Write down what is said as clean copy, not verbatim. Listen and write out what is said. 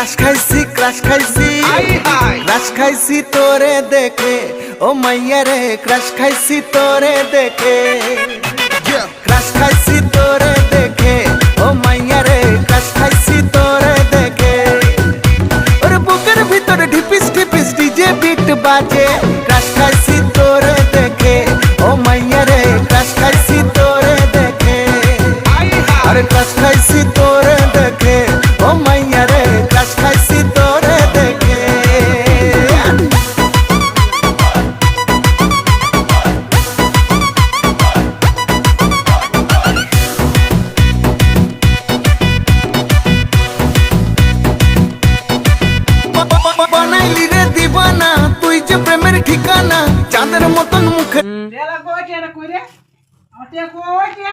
crush খাইছি তোরে দেখে ও মাইয়া রে ক্রাশ খাইছি তোরে দেখে ক্রাশ খাইছি তোরে দেখে ও মাইয়া রে ক্রাশ খাইছি তোরে দেখে ওর বুকের ভিতর ঢিপিস ঢিপিস ডিজে বিট বাজে ক্রাশ খাইছি তোরে দেখে ও মাইয়া রে ক্রাশ খাইছি তোরে দেখে আরে ক্রাশ খাইছি তোরে দেখে ও মাইয়া রে ক্রাশ খাইছি তোরে দেখে বানাইলি রে দিবানা তুই যে প্রেমের ঠিকানা চাঁদের মতন মুখে